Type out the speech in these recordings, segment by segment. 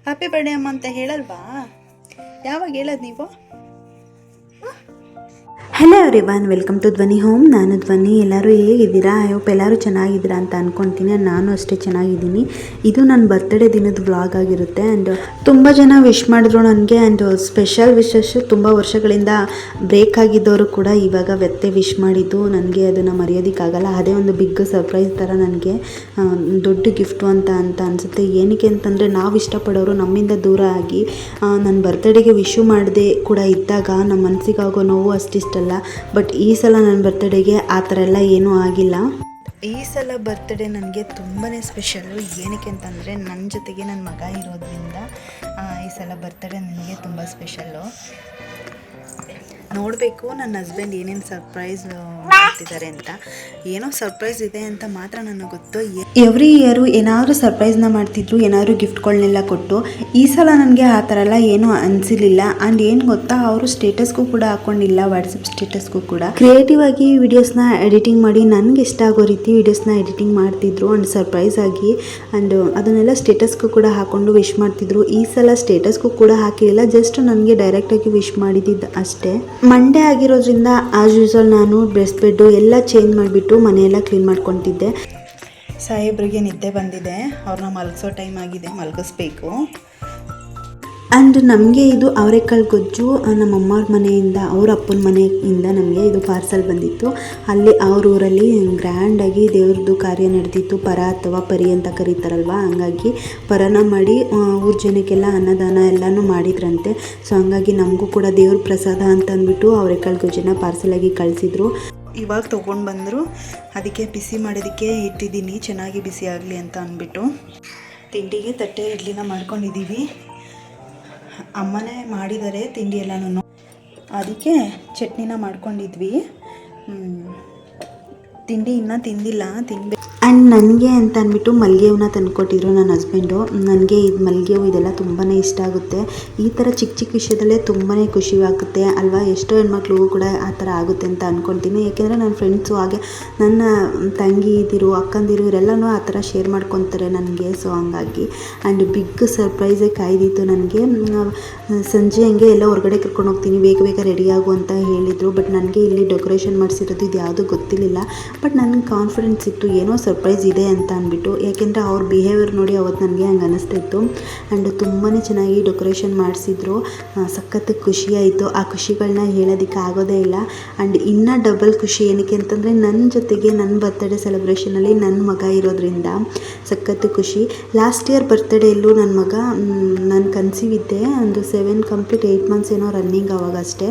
Happy birthday ಅಮ್ಮ ಅಂತ ಹೇಳಲ್ವಾ? ಯಾವಾಗ ಹೇಳೋದು ನೀವು? ಹಲೋ ಎವ್ರಿವನ್, ವೆಲ್ಕಮ್ ಟು ಧ್ವನಿ ಹೋಮ್. ನಾನು ಧ್ವನಿ. ಎಲ್ಲರೂ ಹೇಗಿದ್ದೀರಾ? ಐ ಹೋಪ್ ಎಲ್ಲರೂ ಚೆನ್ನಾಗಿದ್ದೀರಾ ಅಂತ ಅಂದ್ಕೊತೀನಿ. ನಾನು ಅಷ್ಟೇ ಚೆನ್ನಾಗಿದ್ದೀನಿ. ಇದು ನನ್ನ ಬರ್ತ್ಡೇ ದಿನದ ವ್ಲಾಗ್ ಆಗಿರುತ್ತೆ. ಆ್ಯಂಡ್ ತುಂಬ ಜನ ವಿಶ್ ಮಾಡಿದ್ರು ನನಗೆ. ಆ್ಯಂಡ್ ಸ್ಪೆಷಲ್ ವಿಶಸ್ ತುಂಬ ವರ್ಷಗಳಿಂದ ಬ್ರೇಕ್ ಆಗಿದ್ದವರು ಕೂಡ ಇವಾಗ ವಿಶ್ ಮಾಡಿದ್ದು ನನಗೆ ಅದನ್ನು ಮರೆಯೋದಕ್ಕಾಗಲ್ಲ. ಅದೇ ಒಂದು ಬಿಗ್ ಸರ್ಪ್ರೈಸ್ ಥರ ನನಗೆ ದೊಡ್ಡ ಗಿಫ್ಟು ಅಂತ ಅನಿಸುತ್ತೆ. ಏನಕ್ಕೆ ಅಂತಂದರೆ ನಾವು ಇಷ್ಟಪಡೋರು ನಮ್ಮಿಂದ ದೂರ ಆಗಿ ನನ್ನ ಬರ್ತ್ಡೇಗೆ ವಿಶು ಮಾಡದೆ ಕೂಡ ಇದ್ದಾಗ ನಮ್ಮ ಮನಸ್ಸಿಗಾಗೋ ನೋವು ಅಷ್ಟಿಷ್ಟಲ್ಲ. ಬಟ್ ಈ ಸಲ ನನ್ನ ಬರ್ತ್ಡೇಗೆ ಆ ಥರ ಎಲ್ಲ ಏನೂ ಆಗಿಲ್ಲ. ಈ ಸಲ ಬರ್ತ್ಡೇ ನನಗೆ ತುಂಬಾ ಸ್ಪೆಷಲ್ಲು. ಏನಕ್ಕೆ ಅಂತಂದರೆ ನನ್ನ ಜೊತೆಗೆ ನನ್ನ ಮಗ ಇರೋದ್ರಿಂದ ಈ ಸಲ ಬರ್ತ್ಡೇ ನನಗೆ ತುಂಬ ಸ್ಪೆಷಲ್ಲು. ನೋಡಬೇಕು ನನ್ನ ಹಸ್ಬೆಂಡ್ ಏನೇನು ಸರ್ಪ್ರೈಸ್ ಮಾಡ್ತಿದ್ದಾರೆ ಅಂತ. ಏನೋ ಸರ್ಪ್ರೈಸ್ ಇದೆ ಅಂತ ಮಾತ್ರ ನನಗೆ ಗೊತ್ತು. ಎವ್ರಿ ಇಯರು ಏನಾದರೂ ಸರ್ಪ್ರೈಸ್ನ ಮಾಡ್ತಿದ್ರು, ಏನಾದರೂ ಗಿಫ್ಟ್ಗಳನ್ನೆಲ್ಲ ಕೊಟ್ಟು. ಈ ಸಲ ನನಗೆ ಆ ಥರ ಎಲ್ಲ ಏನೂ ಅನಿಸಿರಲಿಲ್ಲ. ಆ್ಯಂಡ್ ಏನು ಗೊತ್ತಾ, ಅವರು ಸ್ಟೇಟಸ್ಗೂ ಕೂಡ ಹಾಕ್ಕೊಂಡಿಲ್ಲ, ವಾಟ್ಸಪ್ ಸ್ಟೇಟಸ್ಗೂ ಕೂಡ ಕ್ರಿಯೇಟಿವ್ ಆಗಿ ವೀಡಿಯೋಸ್ನ ಎಡಿಟಿಂಗ್ ಮಾಡಿ ನನಗೆ ಇಷ್ಟ ಆಗೋ ರೀತಿ ವೀಡಿಯೋಸ್ನ ಎಡಿಟಿಂಗ್ ಮಾಡ್ತಿದ್ರು. ಆ್ಯಂಡ್ ಸರ್ಪ್ರೈಸ್ ಆಗಿ ಆ್ಯಂಡ್ ಅದನ್ನೆಲ್ಲ ಸ್ಟೇಟಸ್ಗೂ ಕೂಡ ಹಾಕ್ಕೊಂಡು ವಿಶ್ ಮಾಡ್ತಿದ್ರು. ಈ ಸಲ ಸ್ಟೇಟಸ್ಗೂ ಕೂಡ ಹಾಕಿರಲಿಲ್ಲ, ಜಸ್ಟ್ ನನಗೆ ಡೈರೆಕ್ಟಾಗಿ ವಿಶ್ ಮಾಡಿದ್ದು ಅಷ್ಟೇ. ಮಂಡೇ ಆಗಿರೋದ್ರಿಂದ ಆಸ್ ಯೂಸ್ವಲ್ ನಾನು ಡ್ರೆಸ್ ಬೆಡ್ಡು ಎಲ್ಲ ಚೇಂಜ್ ಮಾಡಿಬಿಟ್ಟು ಮನೆಯೆಲ್ಲ ಕ್ಲೀನ್ ಮಾಡ್ಕೊತಿದ್ದೆ. ಸಾಹೇಬ್ರಿಗೆ ನಿದ್ದೆ ಬಂದಿದೆ, ಅವ್ರನ್ನ ಮಲಗಿಸೋ ಟೈಮ್ ಆಗಿದೆ, ಮಲಗಿಸ್ಬೇಕು. ಆ್ಯಂಡ್ ನಮಗೆ ಇದು ಅವರೆಕಾಳು ಗೊಜ್ಜು ನಮ್ಮಮ್ಮವ್ರ ಮನೆಯಿಂದ, ಅವ್ರ ಅಪ್ಪನ ಮನೆಯಿಂದ ನಮಗೆ ಇದು ಪಾರ್ಸಲ್ ಬಂದಿತ್ತು. ಅಲ್ಲಿ ಅವ್ರ ಊರಲ್ಲಿ ಗ್ರ್ಯಾಂಡಾಗಿ ದೇವ್ರದ್ದು ಕಾರ್ಯ ನಡೆದಿತ್ತು. ಪರ ಅಥವಾ ಪರಿ ಅಂತ ಕರೀತಾರಲ್ವ, ಹಂಗಾಗಿ ಪರನ ಮಾಡಿ ಊರ ಜನಕ್ಕೆಲ್ಲ ಅನ್ನದಾನ ಎಲ್ಲನೂ ಮಾಡಿದ್ರಂತೆ. ಸೊ ಹಂಗಾಗಿ ನಮಗೂ ಕೂಡ ದೇವ್ರ ಪ್ರಸಾದ ಅಂತ ಅಂದ್ಬಿಟ್ಟು ಅವರೆಕಾಳು ಗೊಜ್ಜನ್ನ ಪಾರ್ಸಲಾಗಿ ಕಳಿಸಿದ್ರು. ಇವಾಗ ತೊಗೊಂಡು ಬಂದರು, ಅದಕ್ಕೆ ಬಿಸಿ ಮಾಡೋದಕ್ಕೆ ಇಟ್ಟಿದ್ದೀನಿ, ಚೆನ್ನಾಗಿ ಬಿಸಿ ಆಗಲಿ ಅಂತ ಅಂದ್ಬಿಟ್ಟು. ತಿಂಡಿಗೆ ತಟ್ಟೆ ಇಡ್ಲಿನ ಮಾಡ್ಕೊಂಡಿದ್ದೀವಿ. ಅಮ್ಮನೇ ಮಾಡಿದ್ದಾರೆ ತಿಂಡಿ ಎಲ್ಲನೂ, ಅದಕ್ಕೆ ಚಟ್ನಿನ ಮಾಡ್ಕೊಂಡಿದ್ವಿ. ತಿಂಡಿ ಇನ್ನೂ ತಿಂದಿಲ್ಲ, ತಿನ್ನಬೇಕು. ಆ್ಯಂಡ್ ನನಗೆ ಅಂತ ಅಂದ್ಬಿಟ್ಟು ಮಲ್ಲಿಗೆ ಹೂವನ್ನ ತಂದುಕೊಟ್ಟಿದ್ರು ನನ್ನ ಹಸ್ಬೆಂಡು. ನನಗೆ ಇದು ಮಲ್ಲಿಗೆ ಹೂವು ಇದೆಲ್ಲ ತುಂಬಾ ಇಷ್ಟ ಆಗುತ್ತೆ. ಈ ಥರ ಚಿಕ್ಕ ಚಿಕ್ಕ ವಿಷಯದಲ್ಲೇ ತುಂಬಾ ಖುಷಿ ಆಗುತ್ತೆ ಅಲ್ವಾ? ಎಷ್ಟೋ ಹೆಣ್ಮಕ್ಳಿಗೂ ಕೂಡ ಆ ಥರ ಆಗುತ್ತೆ ಅಂತ ಅಂದ್ಕೊತೀನಿ. ಏಕೆಂದರೆ ನನ್ನ ಫ್ರೆಂಡ್ಸು ಹಾಗೆ ನನ್ನ ತಂಗಿದಿರು ಅಕ್ಕಂದಿರು ಇವರೆಲ್ಲನೂ ಆ ಥರ ಶೇರ್ ಮಾಡ್ಕೊತಾರೆ ನನಗೆ. ಸೊ ಹಂಗಾಗಿ ಆ್ಯಂಡ್ ಬಿಗ್ ಸರ್ಪ್ರೈಸೇ ಕಾಯ್ದಿತ್ತು ನನಗೆ. ಸಂಜೆ ಹಂಗೆ ಎಲ್ಲ ಹೊರಗಡೆ ಕರ್ಕೊಂಡು ಹೋಗ್ತೀನಿ, ಬೇಗ ಬೇಗ ರೆಡಿಯಾಗು ಅಂತ ಹೇಳಿದರು. ಬಟ್ ನನಗೆ ಇಲ್ಲಿ ಡೆಕೋರೇಷನ್ ಮಾಡಿಸಿರೋದು ಇದು ಯಾವುದೂ ಗೊತ್ತಿರಲಿಲ್ಲ. ಬಟ್ ನನಗೆ ಕಾನ್ಫಿಡೆನ್ಸ್ ಇತ್ತು ಏನೋ ಸರ್ಪ್ರೈಸ್ ಇದೆ ಅಂತ ಅಂದ್ಬಿಟ್ಟು. ಯಾಕೆಂದರೆ ಅವ್ರ ಬಿಹೇವಿಯರ್ ನೋಡಿ ಅವತ್ತು ನನಗೆ ಹಂಗೆ ಅನ್ನಿಸ್ತಿತ್ತು. ಆ್ಯಂಡ್ ತುಂಬಾ ಚೆನ್ನಾಗಿ ಡೆಕೋರೇಷನ್ ಮಾಡಿಸಿದ್ರು, ಸಖತ್ ಖುಷಿಯಾಯಿತು. ಆ ಖುಷಿಗಳನ್ನ ಹೇಳೋದಕ್ಕೆ ಆಗೋದೇ ಇಲ್ಲ. ಆ್ಯಂಡ್ ಇನ್ನೂ ಡಬಲ್ ಖುಷಿ ಏನಕ್ಕೆ ಅಂತಂದರೆ ನನ್ನ ಜೊತೆಗೆ ನನ್ನ ಬರ್ತ್ಡೇ ಸೆಲೆಬ್ರೇಷನಲ್ಲಿ ನನ್ನ ಮಗ ಇರೋದ್ರಿಂದ ಸಖತ್ ಖುಷಿ. ಲಾಸ್ಟ್ ಇಯರ್ ಬರ್ತ್ಡೇಯಲ್ಲೂ ನನ್ನ ಮಗ, ನಾನು ಕನ್ಸೀವ್ ಇದ್ದೆ, ಒಂದು 7 ಕಂಪ್ಲೀಟ್ 8 ಮಂತ್ಸ್ ಏನೋ ರನ್ನಿಂಗ್ ಅವಾಗ ಅಷ್ಟೇ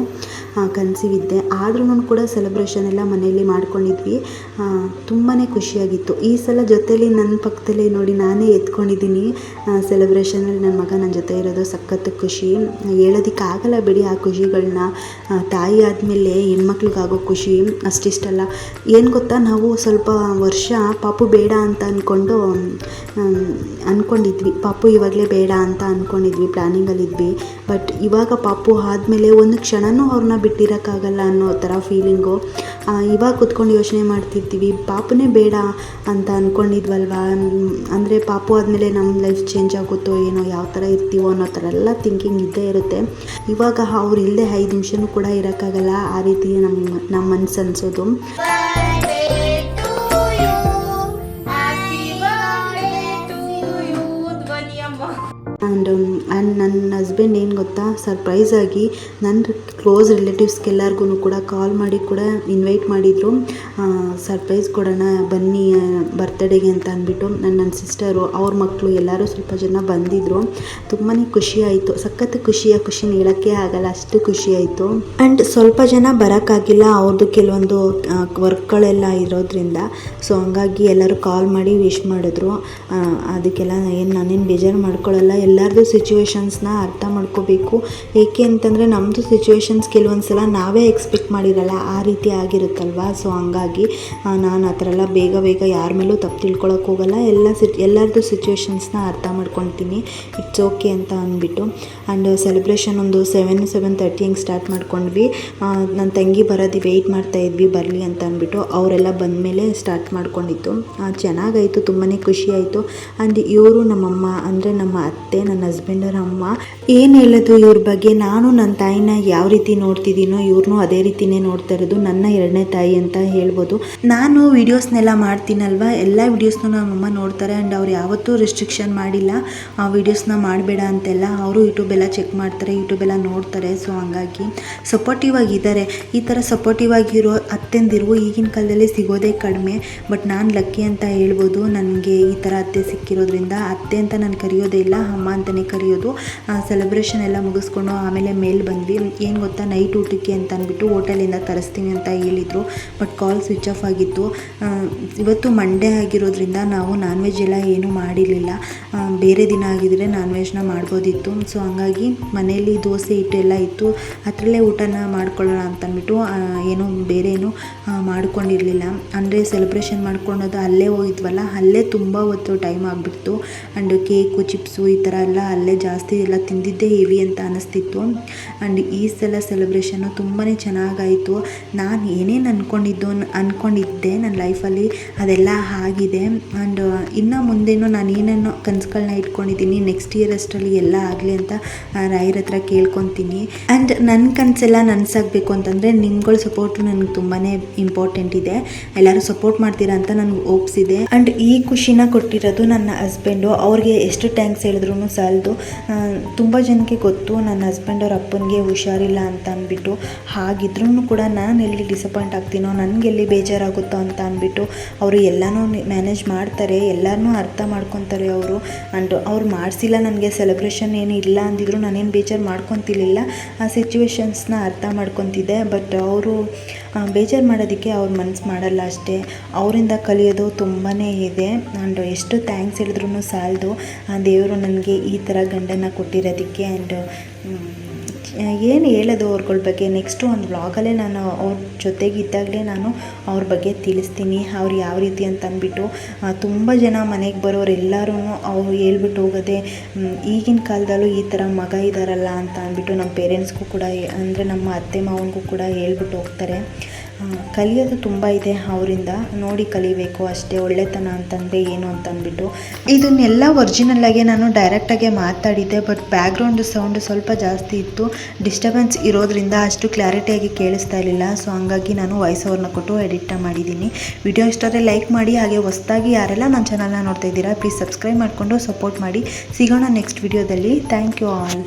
ಕನ್ಸೀವ್ ಇದ್ದೆ. ಆದ್ರೂ ಕೂಡ ಸೆಲೆಬ್ರೇಷನ್ ಎಲ್ಲ ಮನೆಯಲ್ಲಿ ಮಾಡ್ಕೊಂಡಿದ್ವಿ. ತುಂಬಾ ಖುಷಿಯಾಗಿತ್ತು. ಈ ಸಲ ಜೊತೇಲಿ ನನ್ನ ಪಕ್ಕದಲ್ಲೇ ನೋಡಿ ನಾನೇ ಎತ್ಕೊಂಡಿದ್ದೀನಿ ಸೆಲೆಬ್ರೇಷನಲ್ಲಿ. ನನ್ನ ಮಗ ನನ್ನ ಜೊತೆ ಇರೋದು ಸಖತ್ ಖುಷಿ, ಹೇಳೋದಕ್ಕಾಗಲ್ಲ ಬಿಡಿ ಆ ಖುಷಿಗಳನ್ನ. ತಾಯಿ ಆದಮೇಲೆ ಹೆಣ್ಮಕ್ಳಿಗಾಗೋ ಖುಷಿ ಅಷ್ಟಿಷ್ಟಲ್ಲ. ಏನು ಗೊತ್ತಾ, ನಾವು ಸ್ವಲ್ಪ ವರ್ಷ ಪಾಪು ಬೇಡ ಅಂತ ಅಂದ್ಕೊಂಡಿದ್ವಿ. ಪಾಪು ಇವಾಗಲೇ ಬೇಡ ಅಂತ ಅಂದ್ಕೊಂಡಿದ್ವಿ, ಪ್ಲ್ಯಾನಿಂಗಲ್ಲಿದ್ವಿ. ಬಟ್ ಇವಾಗ ಪಾಪು ಆದಮೇಲೆ ಒಂದು ಕ್ಷಣನೂ ಅವ್ರನ್ನ ಬಿಟ್ಟಿರೋಕ್ಕಾಗಲ್ಲ ಅನ್ನೋ ಥರ ಫೀಲಿಂಗು. ಇವಾಗ ಕೂತ್ಕೊಂಡು ಯೋಚನೆ ಮಾಡ್ತಿರ್ತೀವಿ, ಪಾಪುನೇ ಬೇಡ ಅಂತ ಅಂದ್ಕೊಂಡಿದ್ವಲ್ವ, ಅಂದರೆ ಪಾಪು ಆದಮೇಲೆ ನಮ್ಮ ಲೈಫ್ ಚೇಂಜ್ ಆಗುತ್ತೋ ಏನೋ, ಯಾವ ಥರ ಇರ್ತೀವೋ ಅನ್ನೋ ಥರ ಎಲ್ಲ ಥಿಂಕಿಂಗ್ ಇದ್ದೇ ಇರುತ್ತೆ. ಇವಾಗ ಅವ್ರು ಇಲ್ಲದೆ 5 ನಿಮಿಷನೂ ಕೂಡ ಇರೋಕ್ಕಾಗಲ್ಲ, ಆ ರೀತಿ ನಮ್ಮ ಮನಸ್ಸು ಅನಿಸೋದು. ಆ್ಯಂಡ್ ನನ್ನ ಹಸ್ಬೆಂಡ್ ಏನು ಗೊತ್ತಾ, ಸರ್ಪ್ರೈಸಾಗಿ ನನ್ನ ಕ್ಲೋಸ್ ರಿಲೇಟಿವ್ಸ್ಗೆಲ್ಲರಿಗೂ ಕೂಡ ಕಾಲ್ ಮಾಡಿ ಕೂಡ ಇನ್ವೈಟ್ ಮಾಡಿದರು. ಸರ್ಪ್ರೈಸ್ ಕೊಡೋಣ ಬನ್ನಿ ಬರ್ತ್ಡೇಗೆ ಅಂತ ಅಂದ್ಬಿಟ್ಟು. ನನ್ನ ಸಿಸ್ಟರು ಅವ್ರ ಮಕ್ಕಳು ಎಲ್ಲರೂ ಸ್ವಲ್ಪ ಜನ ಬಂದಿದ್ದರು. ತುಂಬಾ ಖುಷಿ ಆಯಿತು, ಸಖತ್ ಖುಷಿನ ಹೇಳೋಕ್ಕೆ ಆಗಲ್ಲ, ಅಷ್ಟು ಖುಷಿ ಆಯಿತು. ಆ್ಯಂಡ್ ಸ್ವಲ್ಪ ಜನ ಬರೋಕ್ಕಾಗಿಲ್ಲ, ಅವ್ರದ್ದು ಕೆಲವೊಂದು ವರ್ಕ್ಗಳೆಲ್ಲ ಇರೋದ್ರಿಂದ. ಸೊ ಹಂಗಾಗಿ ಎಲ್ಲರೂ ಕಾಲ್ ಮಾಡಿ ವಿಶ್ ಮಾಡಿದ್ರು. ಅದಕ್ಕೆಲ್ಲ ನಾನೇನು ಬೇಜಾರು ಮಾಡ್ಕೊಳ್ಳಲ್ಲ. ಎಲ್ಲರದ್ದು ಸಿಚುವೇಶನ್ಸ್ನ ಅರ್ಥ ಮಾಡ್ಕೋಬೇಕು. ಏಕೆ ಅಂತಂದರೆ ನಮ್ಮದು ಸಿಚುವೇಶನ್ಸ್ ಕೆಲವೊಂದು ಸಲ ನಾವೇ ಎಕ್ಸ್ಪೆಕ್ಟ್ ಮಾಡಿರಲ್ಲ, ಆ ರೀತಿ ಆಗಿರುತ್ತಲ್ವ. ಸೊ ಹಂಗಾಗಿ ನಾನು ಆ ಥರ ಎಲ್ಲ ಬೇಗ ಯಾರ ಮೇಲೂ ತಪ್ಪು ತಿಳ್ಕೊಳಕ್ಕೆ ಹೋಗಲ್ಲ. ಎಲ್ಲರದ್ದು ಸಿಚುವೇಶನ್ಸ್ನ ಅರ್ಥ ಮಾಡ್ಕೊತೀನಿ, ಇಟ್ಸ್ ಓಕೆ ಅಂತ ಅಂದ್ಬಿಟ್ಟು. ಆ್ಯಂಡ್ ಸೆಲೆಬ್ರೇಷನ್ ಒಂದು 7:30 ಹಿಂಗೆ ಸ್ಟಾರ್ಟ್ ಮಾಡ್ಕೊಂಡ್ವಿ. ನನ್ನ ತಂಗಿ ಬರೋದು ವೆಯ್ಟ್ ಮಾಡ್ತಾಯಿದ್ವಿ ಬರಲಿ ಅಂತ ಅಂದ್ಬಿಟ್ಟು. ಅವರೆಲ್ಲ ಬಂದಮೇಲೆ ಸ್ಟಾರ್ಟ್ ಮಾಡ್ಕೊಂಡಿತ್ತು. ಚೆನ್ನಾಗಾಯಿತು, ತುಂಬಾ ಖುಷಿ ಆಯಿತು. ಆ್ಯಂಡ್ ಇವರು ನಮ್ಮಮ್ಮ ಅಂದರೆ ನಮ್ಮ ಅತ್ತೆ, ನನ್ನ ಹಸ್ಬೆಂಡರ ಅಮ್ಮ. ಏನು ಹೇಳೋದು ಇವ್ರ ಬಗ್ಗೆ, ನಾನು ನನ್ನ ತಾಯಿನ ಯಾವ ರೀತಿ ನೋಡ್ತಿದ್ದೀನೋ ಇವ್ರನ್ನೂ ಅದೇ ರೀತಿಯೇ ನೋಡ್ತಾ ಇರೋದು. ನನ್ನ ಎರಡನೇ ತಾಯಿ ಅಂತ ಹೇಳ್ಬೋದು. ನಾನು ವೀಡಿಯೋಸ್ನೆಲ್ಲ ಮಾಡ್ತೀನಲ್ವ, ಎಲ್ಲ ವೀಡಿಯೋಸ್ನೂ ನಮ್ಮಮ್ಮ ನೋಡ್ತಾರೆ. ಆ್ಯಂಡ್ ಅವ್ರು ಯಾವತ್ತೂ ರೆಸ್ಟ್ರಿಕ್ಷನ್ ಮಾಡಿಲ್ಲ ಆ ವೀಡಿಯೋಸ್ನ ಮಾಡಬೇಡ ಅಂತೆಲ್ಲ. ಅವರು ಯೂಟ್ಯೂಬೆಲ್ಲ ಚೆಕ್ ಮಾಡ್ತಾರೆ, ಯೂಟ್ಯೂಬೆಲ್ಲ ನೋಡ್ತಾರೆ. ಸೊ ಹಂಗಾಗಿ ಸಪೋರ್ಟಿವ್ ಆಗಿದ್ದಾರೆ. ಈ ಥರ ಸಪೋರ್ಟಿವ್ ಆಗಿರೋ ಅತ್ತೆಂದಿರು ಈಗಿನ ಕಾಲದಲ್ಲಿ ಸಿಗೋದೇ ಕಡಿಮೆ. ಬಟ್ ನಾನು ಲಕ್ಕಿ ಅಂತ ಹೇಳ್ಬೋದು. ನನಗೆ ಈ ಥರ ಅತ್ತೆ ಸಿಕ್ಕಿರೋದ್ರಿಂದ. ಅತ್ತೆ ಅಂತ ನಾನು ಕರೆಯೋದೇ ಇಲ್ಲ, ಅಮ್ಮ ಅಂತಲೇ ಕರೆಯೋದು. ಸೆಲೆಬ್ರೇಷನ್ ಎಲ್ಲ ಮುಗಿಸ್ಕೊಂಡು ಆಮೇಲೆ ಮೇಲೆ ಬಂದ್ವಿ. ಏನು ಗೊತ್ತಾ, ನೈಟ್ ಊಟಕ್ಕೆ ಅಂತ ಅಂದ್ಬಿಟ್ಟು ಹೋಟೆಲಿಂದ ತರಿಸ್ತೀನಿ ಅಂತ ಹೇಳಿದರು. ಬಟ್ ಕಾಲ್ ಸ್ವಿಚ್ ಆಫ್ ಆಗಿತ್ತು. ಇವತ್ತು ಮಂಡೇ ಆಗಿರೋದ್ರಿಂದ ನಾವು ನಾನ್ ವೆಜ್ ಎಲ್ಲ ಏನೂ ಮಾಡಿರಲಿಲ್ಲ. ಬೇರೆ ದಿನ ಆಗಿದ್ದರೆ ನಾನ್ ವೆಜ್ನ ಮಾಡ್ಬೋದಿತ್ತು. ಸೊ ಹಂಗಾಗಿ ಮನೆಯಲ್ಲಿ ದೋಸೆ ಹಿಟ್ಟು ಎಲ್ಲ ಇತ್ತು, ಅದರಲ್ಲೇ ಊಟನ ಮಾಡ್ಕೊಳ್ಳೋಣ ಅಂತಂದ್ಬಿಟ್ಟು ಏನೂ ಬೇರೆ ಏನು ಮಾಡ್ಕೊಂಡಿರಲಿಲ್ಲ. ಅಂದರೆ ಸೆಲೆಬ್ರೇಷನ್ ಮಾಡ್ಕೊಳೋದು ಅಲ್ಲೇ ಹೋಗಿದ್ವಲ್ಲ, ಅಲ್ಲೇ ತುಂಬ ಹೊತ್ತು ಟೈಮ್ ಆಗಿಬಿಡ್ತು. ಆ್ಯಂಡ್ ಕೇಕು ಚಿಪ್ಸು ಈ ಥರ ಎಲ್ಲ ಅಲ್ಲೇ ಜಾಸ್ತಿ ಎಲ್ಲ ತಿಂದಿದ್ದೇ ಹೆವಿ ಅಂತ ಅನ್ನಿಸ್ತಿತ್ತು. ಆ್ಯಂಡ್ ಈ ಸಲ ಸೆಲೆಬ್ರೇಷನ್ನು ತುಂಬಾ ಚೆನ್ನಾಗಾಯಿತು. ನಾನು ಏನೇನು ಅಂದ್ಕೊಂಡಿದ್ದೆ ನನ್ನ ಲೈಫಲ್ಲಿ ಅದೆಲ್ಲ ಆಗಿದೆ. ಆ್ಯಂಡ್ ಇನ್ನು ಮುಂದೇನು ನಾನು ಏನೇನೋ ಕನಸುಗಳನ್ನ ಇಟ್ಕೊಂಡಿದ್ದೀನಿ, ನೆಕ್ಸ್ಟ್ ಇಯರ್ ಅಷ್ಟರಲ್ಲಿ ಎಲ್ಲ ಆಗಲಿ ಅಂತ ರಾಯರ ಹತ್ರ ಕೇಳ್ಕೊತೀನಿ. ಆ್ಯಂಡ್ ನನ್ನ ಕನಸೆಲ್ಲ ನನಸಾಗಬೇಕು ಅಂತಂದರೆ ನಿಮ್ಗಳ ಸಪೋರ್ಟು ನನಗೆ ತುಂಬಾ ಇಂಪಾರ್ಟೆಂಟ್ ಇದೆ. ಎಲ್ಲರೂ ಸಪೋರ್ಟ್ ಮಾಡ್ತೀರಾ ಅಂತ ನನಗೆ ಹೋಪ್ಸ್ ಇದೆ. ಆ್ಯಂಡ್ ಈ ಖುಷಿನ ಕೊಟ್ಟಿರೋದು ನನ್ನ ಹಸ್ಬೆಂಡು. ಅವ್ರಿಗೆ ಎಷ್ಟು ಥ್ಯಾಂಕ್ಸ್ ಹೇಳಿದ್ರು ಸಾಲದು. ತುಂಬ ಜನಕ್ಕೆ ಗೊತ್ತು ನನ್ನ ಹಸ್ಬೆಂಡ್ ಅವ್ರ ಅಪ್ಪನಿಗೆ ಹುಷಾರಿಲ್ಲ ಅಂತ ಅಂದ್ಬಿಟ್ಟು. ಹಾಗಿದ್ರೂ ಕೂಡ ನಾನು ಎಲ್ಲಿ ಡಿಸಪಾಯಿಂಟ್ ಆಗ್ತೀನೋ, ನನಗೆಲ್ಲಿ ಬೇಜಾರಾಗುತ್ತೋ ಅಂತ ಅಂದ್ಬಿಟ್ಟು ಅವರು ಎಲ್ಲನೂ ಮ್ಯಾನೇಜ್ ಮಾಡ್ತಾರೆ, ಎಲ್ಲನೂ ಅರ್ಥ ಮಾಡ್ಕೊತಾರೆ ಅವರು. ಆ್ಯಂಡ್ ಅವ್ರು ಮಾಡಿಸಿಲ್ಲ ನನಗೆ ಸೆಲೆಬ್ರೇಷನ್ ಏನು ಇಲ್ಲ ಅಂದಿದ್ರು ನಾನೇನು ಬೇಜಾರು ಮಾಡ್ಕೊತಿರ್ಲಿಲ್ಲ. ಆ ಸಿಚುವೇಶನ್ಸ್ನ ಅರ್ಥ ಮಾಡ್ಕೊತಿದ್ದೆ. ಬಟ್ ಅವರು ಬೇಜಾರು ಮಾಡೋದಕ್ಕೆ ಅವ್ರ ಮನಸ್ಸು ಮಾಡಲ್ಲ ಅಷ್ಟೇ. ಅವರಿಂದ ಕಲಿಯೋದು ತುಂಬಾ ಇದೆ. ಆ್ಯಂಡ್ ಎಷ್ಟು ಥ್ಯಾಂಕ್ಸ್ ಹೇಳಿದ್ರು ಸಾಲದು ದೇವರು ನನಗೆ ಈ ಥರ ಗಂಡನ ಕೊಟ್ಟಿರೋದಕ್ಕೆ. ಆ್ಯಂಡ್ ಏನು ಹೇಳೋದು ಅವ್ರಗಳ ಬಗ್ಗೆ, ನೆಕ್ಸ್ಟು ಒಂದು ವ್ಲಾಗಲ್ಲೇ ನಾನು ಅವ್ರ ಜೊತೆಗಿದ್ದಾಗಲೇ ನಾನು ಅವ್ರ ಬಗ್ಗೆ ತಿಳಿಸ್ತೀನಿ, ಅವ್ರು ಯಾವ ರೀತಿ ಅಂತ ಅಂದ್ಬಿಟ್ಟು. ತುಂಬ ಜನ ಮನೆಗೆ ಬರೋರು ಎಲ್ಲರೂ ಅವ್ರು ಹೇಳ್ಬಿಟ್ಟು ಹೋಗೋದೆ, ಈಗಿನ ಕಾಲದಲ್ಲೂ ಈ ಥರ ಮಗ ಇದ್ದಾರಲ್ಲ ಅಂತ ಅಂದ್ಬಿಟ್ಟು ನಮ್ಮ ಪೇರೆಂಟ್ಸ್ಗೂ ಕೂಡ, ಅಂದರೆ ನಮ್ಮ ಅತ್ತೆ ಮಾವನಿಗೂ ಕೂಡ ಹೇಳ್ಬಿಟ್ಟು ಹೋಗ್ತಾರೆ. ಕಲಿಯೋದು ತುಂಬ ಇದೆ ಅವರಿಂದ, ನೋಡಿ ಕಲಿಬೇಕು ಅಷ್ಟೇ. ಒಳ್ಳೆತನ ಅಂತಂದರೆ ಏನು ಅಂತ ಅಂದ್ಬಿಟ್ಟು ಇದನ್ನೆಲ್ಲ ಒರಿಜಿನಲ್ಲಾಗೆ ನಾನು ಡೈರೆಕ್ಟಾಗೆ ಮಾತಾಡಿದ್ದೆ. ಬಟ್ ಬ್ಯಾಕ್ಗ್ರೌಂಡ್ ಸೌಂಡು ಸ್ವಲ್ಪ ಜಾಸ್ತಿ ಇತ್ತು, ಡಿಸ್ಟರ್ಬೆನ್ಸ್ ಇರೋದ್ರಿಂದ ಅಷ್ಟು ಕ್ಲಾರಿಟಿಯಾಗಿ ಕೇಳಿಸ್ತಾ ಇರಲಿಲ್ಲ. ಸೊ ಹಂಗಾಗಿ ನಾನು ವಾಯ್ಸ್ ಓವರ್ನ ಕೊಟ್ಟು ಎಡಿಟ್ನ ಮಾಡಿದ್ದೀನಿ. ವಿಡಿಯೋ ಇಷ್ಟಾದರೆ ಲೈಕ್ ಮಾಡಿ. ಹಾಗೆ ಹೊಸದಾಗಿ ಯಾರೆಲ್ಲ ನನ್ನ ಚಾನಲ್ನ ನೋಡ್ತಾ ಇದ್ದೀರಾ ಪ್ಲೀಸ್ ಸಬ್ಸ್ಕ್ರೈಬ್ ಮಾಡಿಕೊಂಡು ಸಪೋರ್ಟ್ ಮಾಡಿ. ಸಿಗೋಣ ನೆಕ್ಸ್ಟ್ ವಿಡಿಯೋದಲ್ಲಿ. Thank you all.